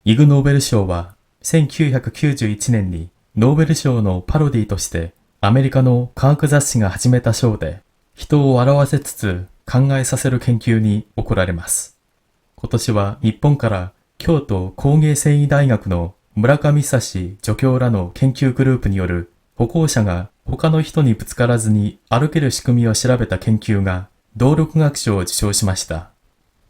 イグ・ノーベル賞は1991年にノーベル賞のパロディとしてアメリカの科学雑誌が始めた賞で、人を笑わせつつ考えさせる研究に贈られます。今年は日本から京都工芸繊維大学の村上久助教らの研究グループによる歩行者が他の人にぶつからずに歩ける仕組みを調べた研究が動力学賞を受賞しました。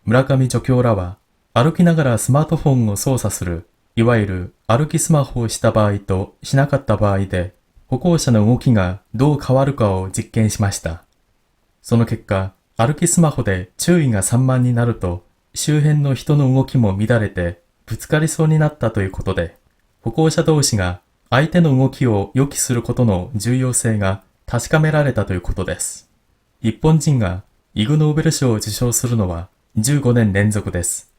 村上助教らは歩きながらスマートフォンを操作する、いわゆる歩きスマホをした場合としなかった場合で歩行者の動きがどう変わるかを実験しました。その結果、歩きスマホで注意が散漫になると周辺の人の動きも乱れてぶつかりそうになったということで、歩行者同士が相手の動きを予期することの重要性が確かめられたということです。日本人がイグ・ノーベル賞を受賞するのは15年連続です。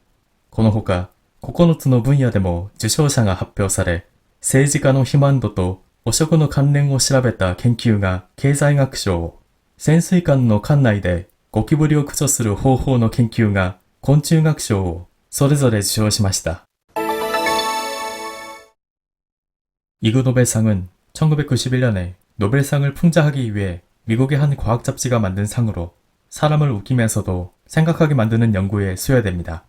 このほか9つの分野でも受賞者が発表され、政治家の肥満度と汚職の関連を調べた研究が経済学賞、潜水艦の艦内でゴキブリを駆除する方法の研究が昆虫学賞をそれぞれ受賞しました。이그 노벨상은 1991년에 노벨상을 풍자하기 위해 미국의 한 과학 잡지가 만든 상으로 사람을 웃기면서도 생각하게 만드는 연구에 수여됩니다.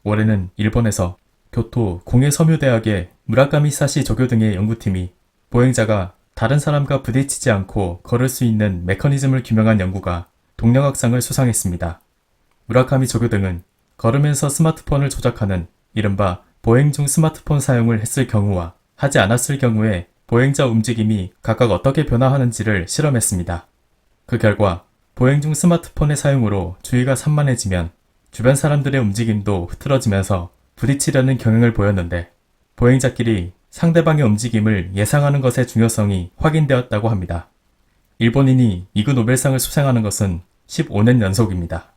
올해는 일본에서 교토 공해섬유대학의 무라카미 사시 조교 등의 연구팀이 보행자가 다른 사람과 부딪히지 않고 걸을 수 있는 메커니즘을 규명한 연구가 동력학상을 수상했습니다. 무라카미 조교 등은 걸으면서 스마트폰을 조작하는 이른바 보행 중 스마트폰 사용을 했을 경우와 하지 않았을 경우에 보행자 움직임이 각각 어떻게 변화하는지를 실험했습니다. 그 결과 보행 중 스마트폰의 사용으로 주의가 산만해지면 주변 사람들의 움직임도 흐트러지면서 부딪히려는 경향을 보였는데, 보행자끼리 상대방의 움직임을 예상하는 것의 중요성이 확인되었다고 합니다. 일본인이 이그 노벨상을 수상하는 것은 15년 연속입니다.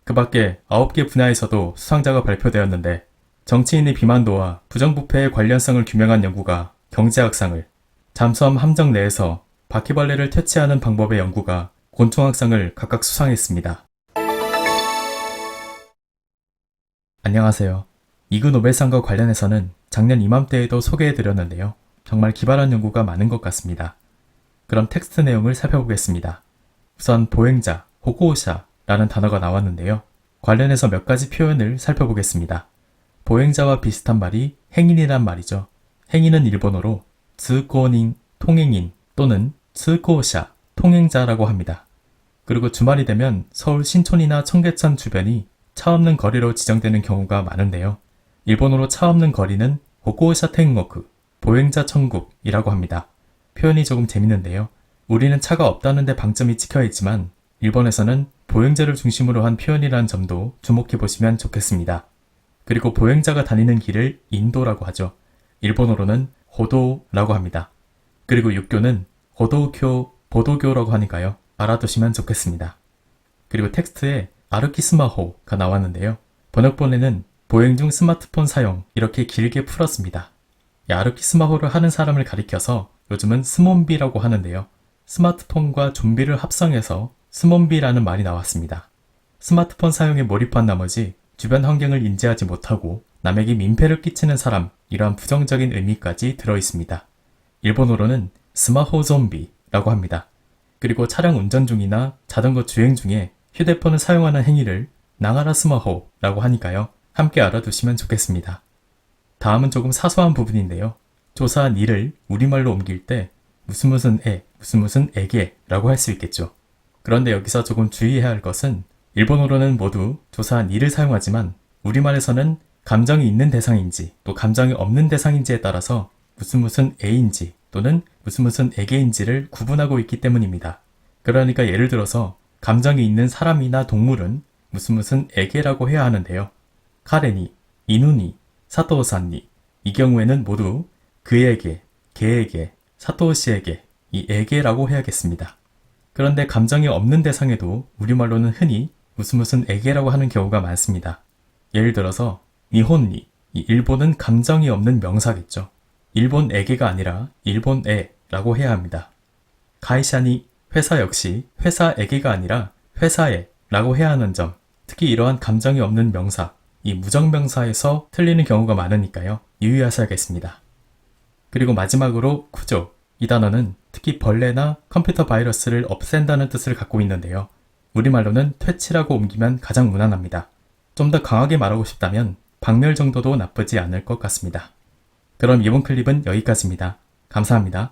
그 밖에 9개 분야에서도 수상자가 발표되었는데, 정치인의 비만도와 부정부패의 관련성을 규명한 연구가 경제학상을, 잠수함 함정 내에서 바퀴벌레를 퇴치하는 방법의 연구가 곤충학상을 각각 수상했습니다. 안녕하세요. 이그 노벨상과 관련해서는 작년 이맘때에도 소개해드렸는데요. 정말 기발한 연구가 많은 것 같습니다. 그럼 텍스트 내용을 살펴보겠습니다. 우선 보행자, 호고샤라는 단어가 나왔는데요. 관련해서 몇 가지 표현을 살펴보겠습니다. 보행자와 비슷한 말이 행인이란 말이죠. 행인은 일본어로 즈고닌, 통행인 또는 즈고샤, 통행자라고 합니다. 그리고 주말이 되면 서울 신촌이나 청계천 주변이 차 없는 거리로 지정되는 경우가 많은데요. 일본어로 차 없는 거리는 호고샤 텐고쿠, 보행자 천국이라고 합니다. 표현이 조금 재밌는데요. 우리는 차가 없다는 데 방점이 찍혀있지만 일본에서는 보행자를 중심으로 한 표현이라는 점도 주목해보시면 좋겠습니다. 그리고 보행자가 다니는 길을 인도라고 하죠. 일본어로는 호도라고 합니다. 그리고 육교는 호도교, 보도교라고 하니까요. 알아두시면 좋겠습니다. 그리고 텍스트에 아르키 스마호가 나왔는데요. 번역본에는 보행 중 스마트폰 사용 이렇게 길게 풀었습니다. 이 아르키 스마호를 하는 사람을 가리켜서 요즘은 스몬비라고 하는데요. 스마트폰과 좀비를 합성해서 스몬비라는 말이 나왔습니다. 스마트폰 사용에 몰입한 나머지 주변 환경을 인지하지 못하고 남에게 민폐를 끼치는 사람, 이러한 부정적인 의미까지 들어있습니다. 일본어로는 스마호 좀비라고 합니다. 그리고 차량 운전 중이나 자전거 주행 중에 휴대폰을 사용하는 행위를 나가라 스마호라고 하니까요. 함께 알아두시면 좋겠습니다. 다음은 조금 사소한 부분인데요. 조사한 일을 우리말로 옮길 때 무슨 에게라고 할 수 있겠죠. 그런데 여기서 조금 주의해야 할 것은 일본어로는 모두 조사한 일을 사용하지만 우리말에서는 감정이 있는 대상인지 또 감정이 없는 대상인지에 따라서 무슨 에인지 또는 무슨 에게인지를 구분하고 있기 때문입니다. 그러니까 예를 들어서 감정이 있는 사람이나 동물은 무슨 에게라고 해야 하는데요. 카레니, 이누니, 사토오산니, 이 경우에는 모두 그에게, 걔에게, 사토오씨에게 이 에게라고 해야겠습니다. 그런데 감정이 없는 대상에도 우리말로는 흔히 무슨 에게라고 하는 경우가 많습니다. 예를 들어서 니혼니, 이 일본은 감정이 없는 명사겠죠. 일본에게가 아니라 일본에라고 해야 합니다. 가이샤니, 회사 역시 회사에게가 아니라 회사에라고 해야 하는 점, 특히 이러한 감정이 없는 명사, 이 무정명사에서 틀리는 경우가 많으니까요. 유의하셔야겠습니다. 그리고 마지막으로 구조. 이 단어는 특히 벌레나 컴퓨터 바이러스를 없앤다는 뜻을 갖고 있는데요. 우리말로는 퇴치라고 옮기면 가장 무난합니다. 좀 더 강하게 말하고 싶다면 박멸 정도도 나쁘지 않을 것 같습니다. 그럼 이번 클립은 여기까지입니다. 감사합니다.